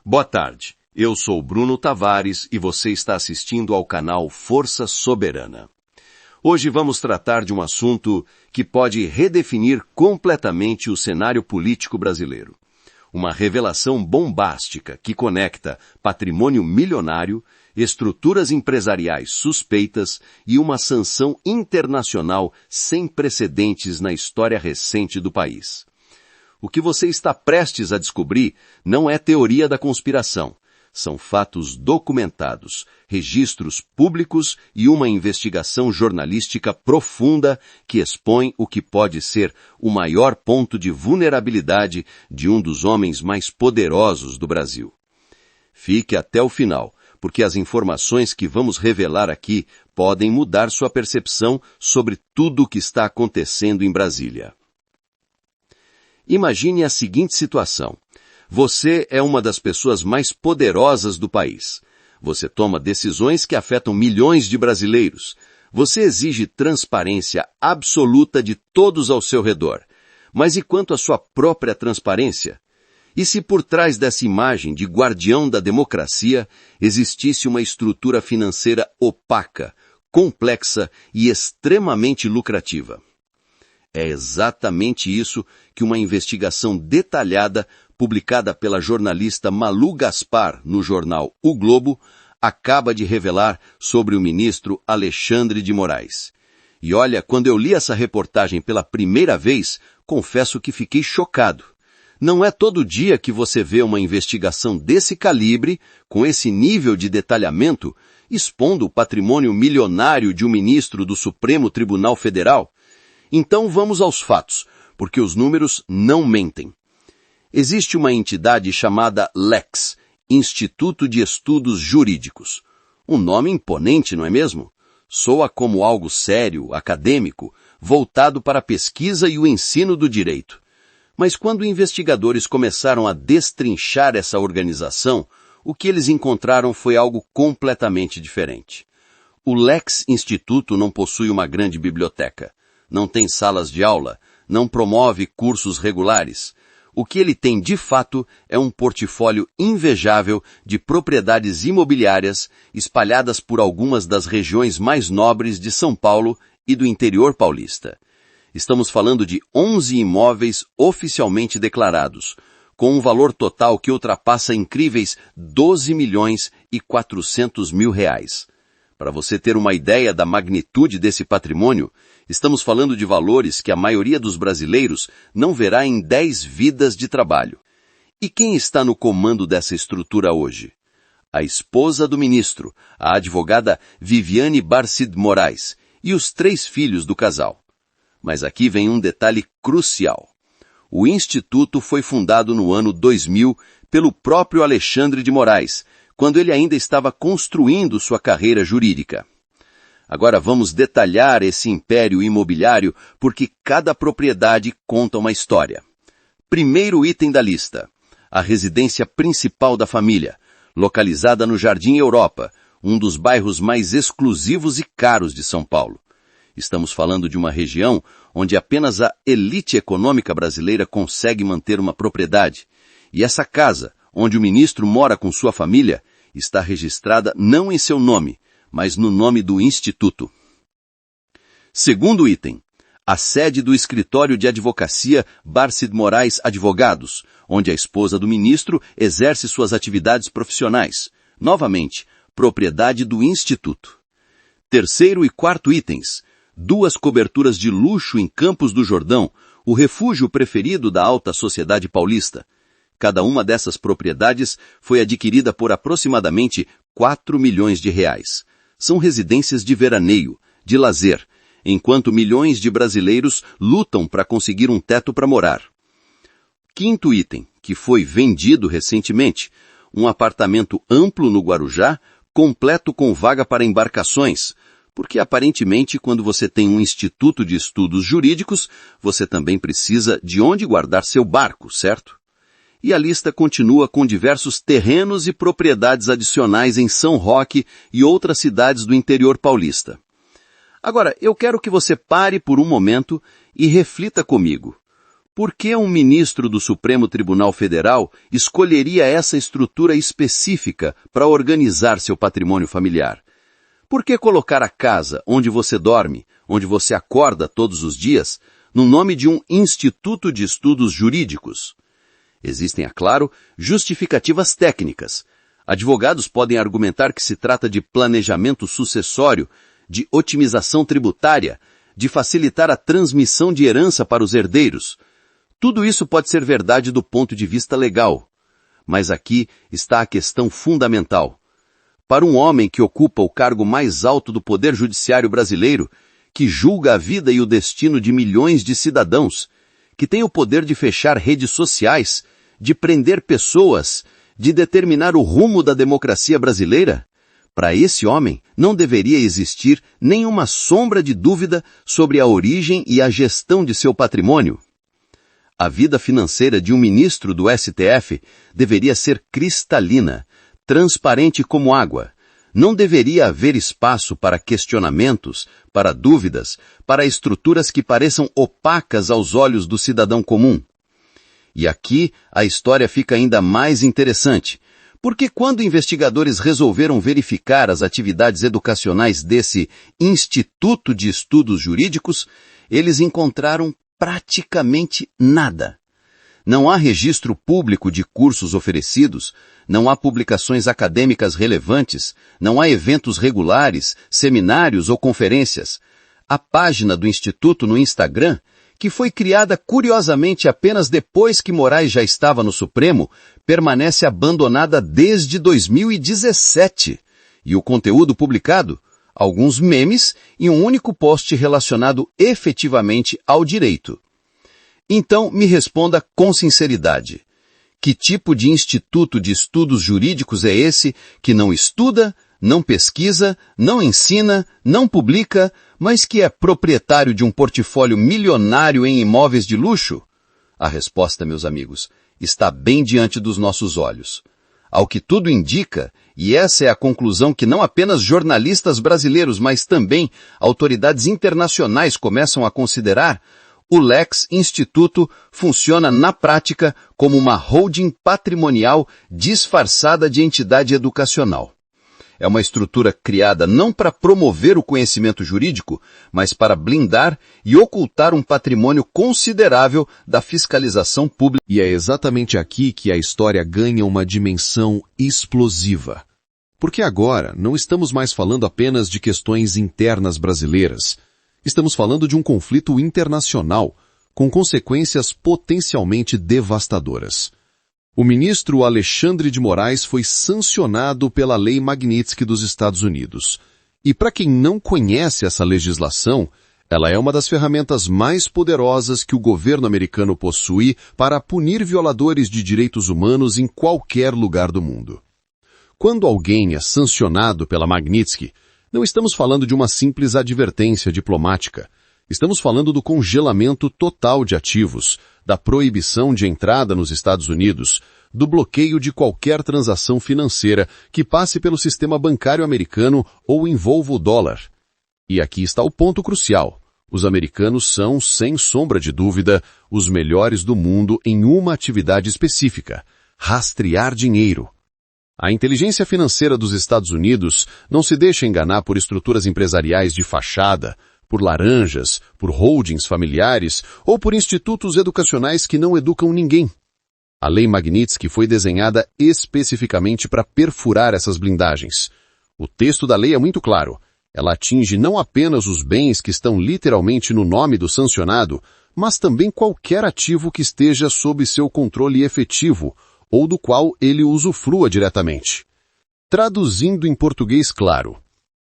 Boa tarde, eu sou Bruno Tavares e você está assistindo ao canal Força Soberana. Hoje vamos tratar de um assunto que pode redefinir completamente o cenário político brasileiro. Uma revelação bombástica que conecta patrimônio milionário, estruturas empresariais suspeitas e uma sanção internacional sem precedentes na história recente do país. O que você está prestes a descobrir não é teoria da conspiração. São fatos documentados, registros públicos e uma investigação jornalística profunda que expõe o que pode ser o maior ponto de vulnerabilidade de um dos homens mais poderosos do Brasil. Fique até o final, porque as informações que vamos revelar aqui podem mudar sua percepção sobre tudo o que está acontecendo em Brasília. Imagine a seguinte situação. Você é uma das pessoas mais poderosas do país. Você toma decisões que afetam milhões de brasileiros. Você exige transparência absoluta de todos ao seu redor. Mas e quanto à sua própria transparência? E se por trás dessa imagem de guardião da democracia existisse uma estrutura financeira opaca, complexa e extremamente lucrativa? É exatamente isso que uma investigação detalhada, publicada pela jornalista Malu Gaspar no jornal O Globo, acaba de revelar sobre o ministro Alexandre de Moraes. E olha, quando eu li essa reportagem pela primeira vez, confesso que fiquei chocado. Não é todo dia que você vê uma investigação desse calibre, com esse nível de detalhamento, expondo o patrimônio milionário de um ministro do Supremo Tribunal Federal. Então vamos aos fatos, porque os números não mentem. Existe uma entidade chamada LEX, Instituto de Estudos Jurídicos. Um nome imponente, não é mesmo? Soa como algo sério, acadêmico, voltado para a pesquisa e o ensino do direito. Mas quando investigadores começaram a destrinchar essa organização, o que eles encontraram foi algo completamente diferente. O LEX Instituto não possui uma grande biblioteca. Não tem salas de aula, não promove cursos regulares. O que ele tem de fato é um portfólio invejável de propriedades imobiliárias espalhadas por algumas das regiões mais nobres de São Paulo e do interior paulista. Estamos falando de 11 imóveis oficialmente declarados, com um valor total que ultrapassa incríveis 12 milhões e 400 mil reais. Para você ter uma ideia da magnitude desse patrimônio, estamos falando de valores que a maioria dos brasileiros não verá em 10 vidas de trabalho. E quem está no comando dessa estrutura hoje? A esposa do ministro, a advogada Viviane Barcid Moraes, e os 3 filhos do casal. Mas aqui vem um detalhe crucial. O Instituto foi fundado no ano 2000 pelo próprio Alexandre de Moraes, quando ele ainda estava construindo sua carreira jurídica. Agora vamos detalhar esse império imobiliário porque cada propriedade conta uma história. Primeiro item da lista, a residência principal da família, localizada no Jardim Europa, um dos bairros mais exclusivos e caros de São Paulo. Estamos falando de uma região onde apenas a elite econômica brasileira consegue manter uma propriedade. E essa casa, onde o ministro mora com sua família, está registrada não em seu nome, mas no nome do Instituto. Segundo item, a sede do escritório de advocacia Barcid Moraes Advogados, onde a esposa do ministro exerce suas atividades profissionais. Novamente, propriedade do Instituto. Terceiro e quarto itens, 2 coberturas de luxo em Campos do Jordão, o refúgio preferido da alta sociedade paulista. Cada uma dessas propriedades foi adquirida por aproximadamente 4 milhões de reais. São residências de veraneio, de lazer, enquanto milhões de brasileiros lutam para conseguir um teto para morar. Quinto item, que foi vendido recentemente, um apartamento amplo no Guarujá, completo com vaga para embarcações, porque aparentemente quando você tem um instituto de estudos jurídicos, você também precisa de onde guardar seu barco, certo? E a lista continua com diversos terrenos e propriedades adicionais em São Roque e outras cidades do interior paulista. Agora, eu quero que você pare por um momento e reflita comigo. Por que um ministro do Supremo Tribunal Federal escolheria essa estrutura específica para organizar seu patrimônio familiar? Por que colocar a casa onde você dorme, onde você acorda todos os dias, no nome de um Instituto de Estudos Jurídicos? Existem, é claro, justificativas técnicas. Advogados podem argumentar que se trata de planejamento sucessório, de otimização tributária, de facilitar a transmissão de herança para os herdeiros. Tudo isso pode ser verdade do ponto de vista legal. Mas aqui está a questão fundamental. Para um homem que ocupa o cargo mais alto do Poder Judiciário brasileiro, que julga a vida e o destino de milhões de cidadãos, que tem o poder de fechar redes sociais, de prender pessoas, de determinar o rumo da democracia brasileira, para esse homem não deveria existir nenhuma sombra de dúvida sobre a origem e a gestão de seu patrimônio. A vida financeira de um ministro do STF deveria ser cristalina, transparente como água. Não deveria haver espaço para questionamentos, para dúvidas, para estruturas que pareçam opacas aos olhos do cidadão comum. E aqui a história fica ainda mais interessante, porque quando investigadores resolveram verificar as atividades educacionais desse Instituto de Estudos Jurídicos, eles encontraram praticamente nada. Não há registro público de cursos oferecidos, não há publicações acadêmicas relevantes, não há eventos regulares, seminários ou conferências. A página do Instituto no Instagram, que foi criada curiosamente apenas depois que Moraes já estava no Supremo, permanece abandonada desde 2017. E o conteúdo publicado? Alguns memes e um único post relacionado efetivamente ao direito. Então, me responda com sinceridade. Que tipo de instituto de estudos jurídicos é esse que não estuda, não pesquisa, não ensina, não publica, mas que é proprietário de um portfólio milionário em imóveis de luxo? A resposta, meus amigos, está bem diante dos nossos olhos. Ao que tudo indica, e essa é a conclusão que não apenas jornalistas brasileiros, mas também autoridades internacionais começam a considerar, o Lex Instituto funciona na prática como uma holding patrimonial disfarçada de entidade educacional. É uma estrutura criada não para promover o conhecimento jurídico, mas para blindar e ocultar um patrimônio considerável da fiscalização pública. E é exatamente aqui que a história ganha uma dimensão explosiva. Porque agora não estamos mais falando apenas de questões internas brasileiras. Estamos falando de um conflito internacional, com consequências potencialmente devastadoras. O ministro Alexandre de Moraes foi sancionado pela Lei Magnitsky dos Estados Unidos. E para quem não conhece essa legislação, ela é uma das ferramentas mais poderosas que o governo americano possui para punir violadores de direitos humanos em qualquer lugar do mundo. Quando alguém é sancionado pela Magnitsky, não estamos falando de uma simples advertência diplomática. Estamos falando do congelamento total de ativos, da proibição de entrada nos Estados Unidos, do bloqueio de qualquer transação financeira que passe pelo sistema bancário americano ou envolva o dólar. E aqui está o ponto crucial. Os americanos são, sem sombra de dúvida, os melhores do mundo em uma atividade específica: rastrear dinheiro. A inteligência financeira dos Estados Unidos não se deixa enganar por estruturas empresariais de fachada, por laranjas, por holdings familiares ou por institutos educacionais que não educam ninguém. A Lei Magnitsky foi desenhada especificamente para perfurar essas blindagens. O texto da lei é muito claro. Ela atinge não apenas os bens que estão literalmente no nome do sancionado, mas também qualquer ativo que esteja sob seu controle efetivo ou do qual ele usufrua diretamente. Traduzindo em português claro,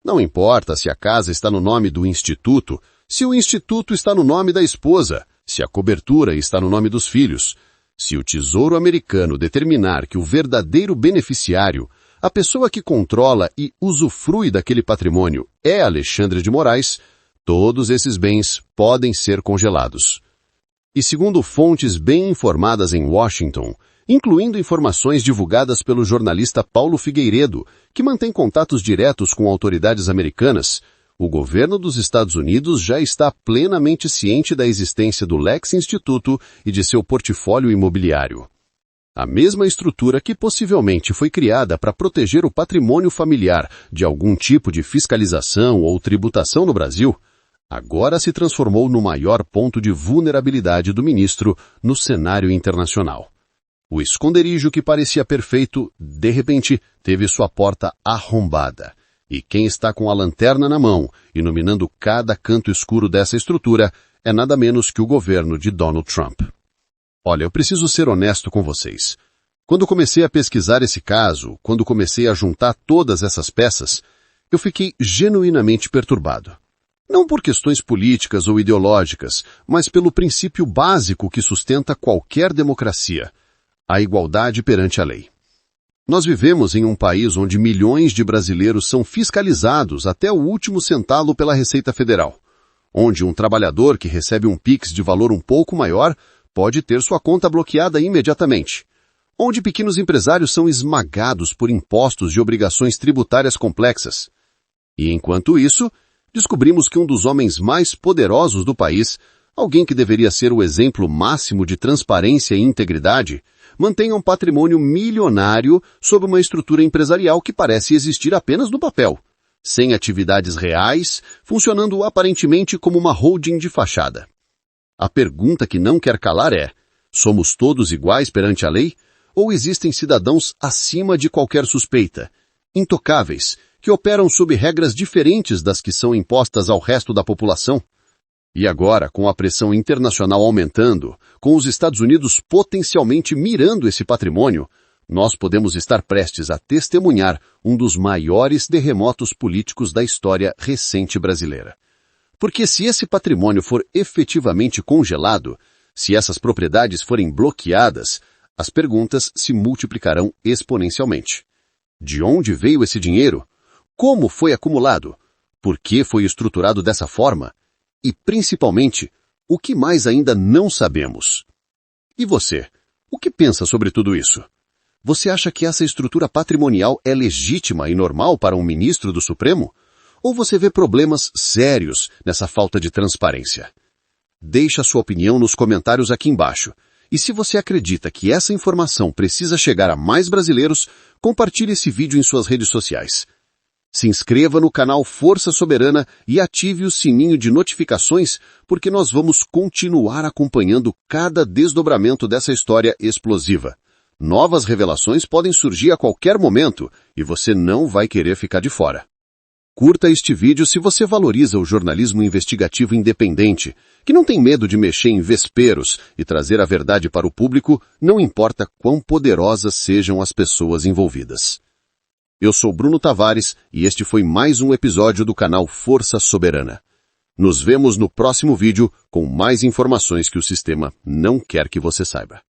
não importa se a casa está no nome do instituto, se o instituto está no nome da esposa, se a cobertura está no nome dos filhos. Se o Tesouro Americano determinar que o verdadeiro beneficiário, a pessoa que controla e usufrui daquele patrimônio, é Alexandre de Moraes, todos esses bens podem ser congelados. E segundo fontes bem informadas em Washington, incluindo informações divulgadas pelo jornalista Paulo Figueiredo, que mantém contatos diretos com autoridades americanas, o governo dos Estados Unidos já está plenamente ciente da existência do Lex Instituto e de seu portfólio imobiliário. A mesma estrutura que possivelmente foi criada para proteger o patrimônio familiar de algum tipo de fiscalização ou tributação no Brasil, agora se transformou no maior ponto de vulnerabilidade do ministro no cenário internacional. O esconderijo que parecia perfeito, de repente, teve sua porta arrombada. E quem está com a lanterna na mão, iluminando cada canto escuro dessa estrutura, é nada menos que o governo de Donald Trump. Olha, eu preciso ser honesto com vocês. Quando comecei a pesquisar esse caso, quando comecei a juntar todas essas peças, eu fiquei genuinamente perturbado. Não por questões políticas ou ideológicas, mas pelo princípio básico que sustenta qualquer democracia: a igualdade perante a lei. Nós vivemos em um país onde milhões de brasileiros são fiscalizados até o último centavo pela Receita Federal, onde um trabalhador que recebe um Pix de valor um pouco maior pode ter sua conta bloqueada imediatamente, onde pequenos empresários são esmagados por impostos e obrigações tributárias complexas. E enquanto isso, descobrimos que um dos homens mais poderosos do país, alguém que deveria ser o exemplo máximo de transparência e integridade, mantém um patrimônio milionário sob uma estrutura empresarial que parece existir apenas no papel, sem atividades reais, funcionando aparentemente como uma holding de fachada. A pergunta que não quer calar é: somos todos iguais perante a lei? Ou existem cidadãos acima de qualquer suspeita, intocáveis, que operam sob regras diferentes das que são impostas ao resto da população? E agora, com a pressão internacional aumentando, com os Estados Unidos potencialmente mirando esse patrimônio, nós podemos estar prestes a testemunhar um dos maiores terremotos políticos da história recente brasileira. Porque se esse patrimônio for efetivamente congelado, se essas propriedades forem bloqueadas, as perguntas se multiplicarão exponencialmente. De onde veio esse dinheiro? Como foi acumulado? Por que foi estruturado dessa forma? E, principalmente, o que mais ainda não sabemos? E você? O que pensa sobre tudo isso? Você acha que essa estrutura patrimonial é legítima e normal para um ministro do Supremo? Ou você vê problemas sérios nessa falta de transparência? Deixe a sua opinião nos comentários aqui embaixo. E se você acredita que essa informação precisa chegar a mais brasileiros, compartilhe esse vídeo em suas redes sociais. Se inscreva no canal Força Soberana e ative o sininho de notificações, porque nós vamos continuar acompanhando cada desdobramento dessa história explosiva. Novas revelações podem surgir a qualquer momento e você não vai querer ficar de fora. Curta este vídeo se você valoriza o jornalismo investigativo independente, que não tem medo de mexer em vesperos e trazer a verdade para o público, não importa quão poderosas sejam as pessoas envolvidas. Eu sou Bruno Tavares e este foi mais um episódio do canal Força Soberana. Nos vemos no próximo vídeo com mais informações que o sistema não quer que você saiba.